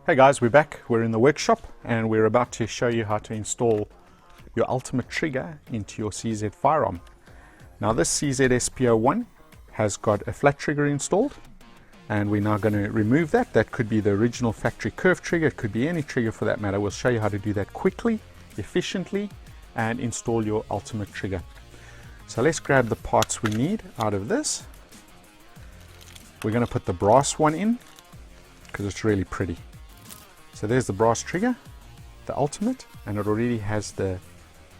Hey guys, we're back. We're in the workshop and we're about to show you how to install your ultimate trigger into your CZ firearm. Now this CZ SP01 has got a flat trigger installed and we're now going to remove that. That could be the original factory curve trigger, it could be any trigger for that matter. We'll show you how to do that quickly, efficiently, and install your ultimate trigger. So let's grab the parts we need out of this. We're going to put the brass one in because it's really pretty. So there's the brass trigger, the ultimate, and it already has the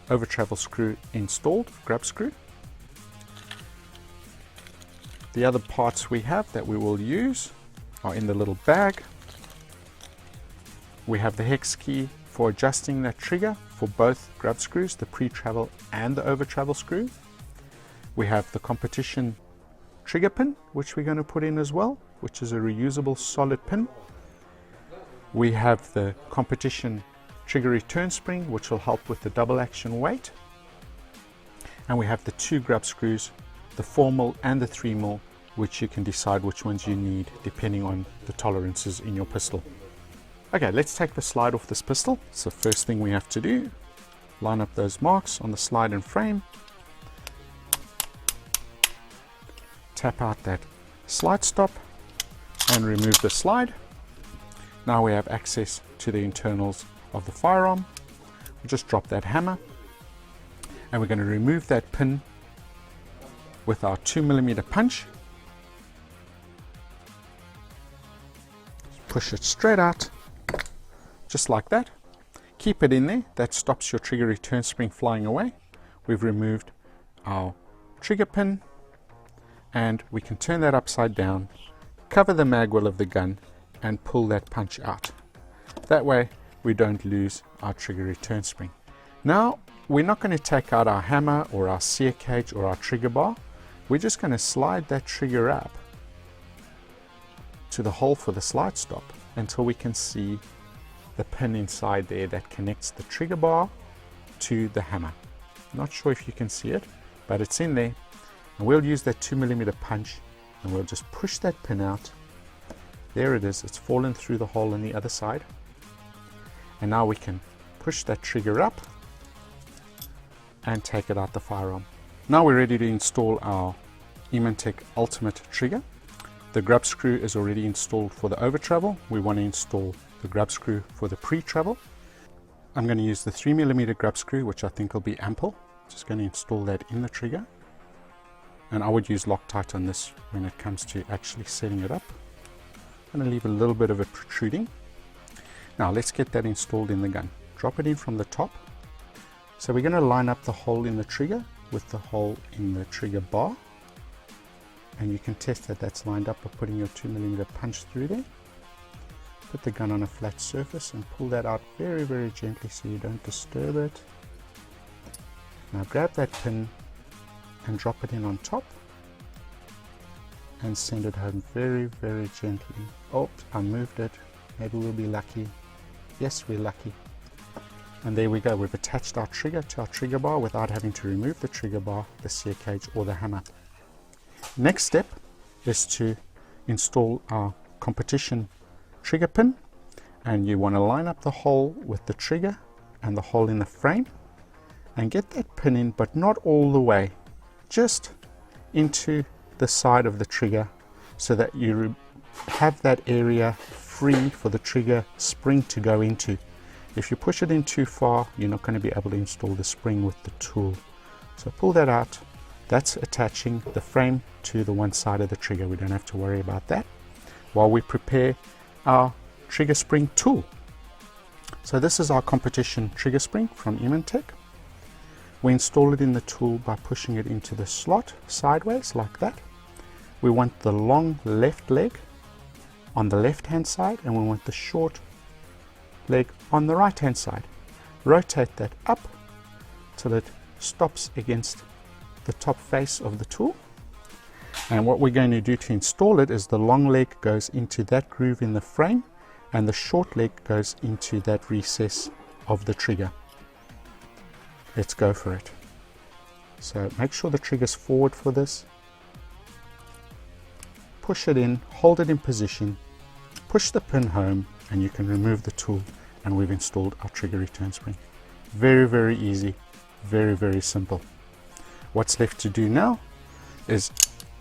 over travel screw installed, grub screw. The other parts we have that we will use are in the little bag. We have the hex key for adjusting that trigger for both grub screws, the pre-travel and the over travel screw. We have the competition trigger pin, which we're going to put in as well, which is a reusable solid pin. We have the competition trigger return spring, which will help with the double action weight. And we have the two grub screws, the 4mm and the 3mm, which you can decide which ones you need depending on the tolerances in your pistol. Okay, let's take the slide off this pistol. So first thing we have to do, line up those marks on the slide and frame. Tap out that slide stop and remove the slide. Now we have access to the internals of the firearm. We'll just drop that hammer and we're going to remove that pin with our 2mm punch. Push it straight out, just like that. Keep it in there, that stops your trigger return spring flying away. We've removed our trigger pin and we can turn that upside down, cover the mag well of the gun and pull that punch out. That way we don't lose our trigger return spring. Now we're not going to take out our hammer or our sear cage or our trigger bar. We're just going to slide that trigger up to the hole for the slide stop until we can see the pin inside there that connects the trigger bar to the hammer. Not sure if you can see it, but it's in there. And we'll use that 2mm punch and we'll just push that pin out. There it is, it's fallen through the hole on the other side. And now we can push that trigger up and take it out the firearm. Now we're ready to install our Eemann Tech Ultimate trigger. The grub screw is already installed for the over travel. We want to install the grub screw for the pre-travel. I'm going to use the 3mm grub screw, which I think will be ample. Just going to install that in the trigger. And I would use Loctite on this when it comes to actually setting it up. I'm going to leave a little bit of it protruding. Now let's get that installed in the gun. Drop it in from the top. So we're going to line up the hole in the trigger with the hole in the trigger bar. And you can test that that's lined up by putting your 2mm punch through there. Put the gun on a flat surface and pull that out very, very gently so you don't disturb it. Now grab that pin and drop it in on top and send it home very, very gently. Oh, I moved it. Maybe we'll be lucky. Yes, we're lucky. And there we go. We've attached our trigger to our trigger bar without having to remove the trigger bar, the sear cage, or the hammer. Next step is to install our competition trigger pin, and you want to line up the hole with the trigger and the hole in the frame and get that pin in, but not all the way, just into the side of the trigger so that you have that area free for the trigger spring to go into. If you push it in too far, you're not going to be able to install the spring with the tool. So pull that out. That's attaching the frame to the one side of the trigger. We don't have to worry about that while we prepare our trigger spring tool. So this is our competition trigger spring from Eemann Tech. We install it in the tool by pushing it into the slot sideways like that. We want the long left leg on the left hand side and we want the short leg on the right hand side. Rotate that up till it stops against the top face of the tool. And what we're going to do to install it is the long leg goes into that groove in the frame and the short leg goes into that recess of the trigger. Let's go for it. So make sure the trigger's forward for this. push it in, hold it in position, push the pin home, and you can remove the tool, and we've installed our trigger return spring. Very, very easy, very, very simple. What's left to do now is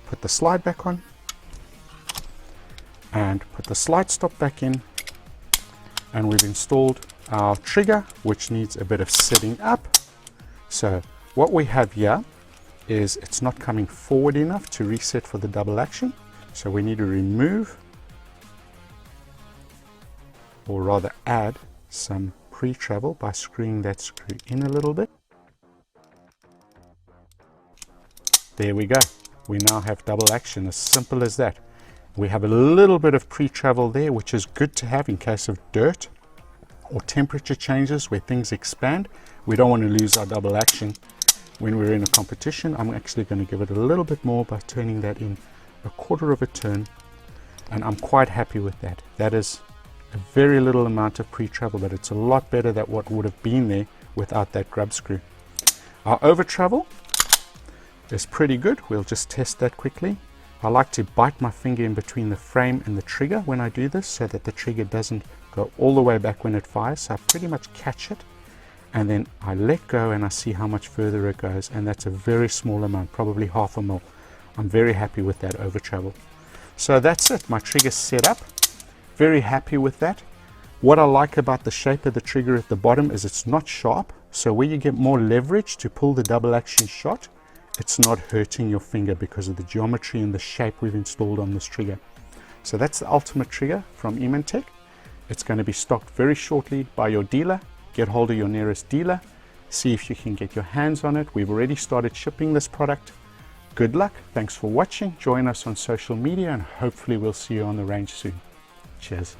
put the slide back on and put the slide stop back in, and we've installed our trigger, which needs a bit of setting up. So what we have here is it's not coming forward enough to reset for the double action, so we need to remove, or rather add, some pre-travel by screwing that screw in a little bit. There we go. We now have double action, as simple as that. We have a little bit of pre-travel there, which is good to have in case of dirt or temperature changes where things expand. We don't want to lose our double action when we're in a competition. I'm actually going to give it a little bit more by turning that in a quarter of a turn, and I'm quite happy with that. That is a very little amount of pre-travel, but it's a lot better than what would have been there without that grub screw. Our over travel is pretty good. We'll just test that quickly. I like to bite my finger in between the frame and the trigger when I do this, so that the trigger doesn't go all the way back when it fires. So I pretty much catch it, and then I let go and I see how much further it goes, and that's a very small amount, probably half a mil. I'm very happy with that over travel. So that's it, my trigger's set up. Very happy with that. What I like about the shape of the trigger at the bottom is it's not sharp, so where you get more leverage to pull the double action shot, it's not hurting your finger because of the geometry and the shape we've installed on this trigger. So that's the ultimate trigger from Eemann Tech. It's going to be stocked very shortly by your dealer. Get hold of your nearest dealer, see if you can get your hands on it. We've already started shipping this product. Good luck, thanks for watching. Join us on social media, and hopefully we'll see you on the range soon. Cheers.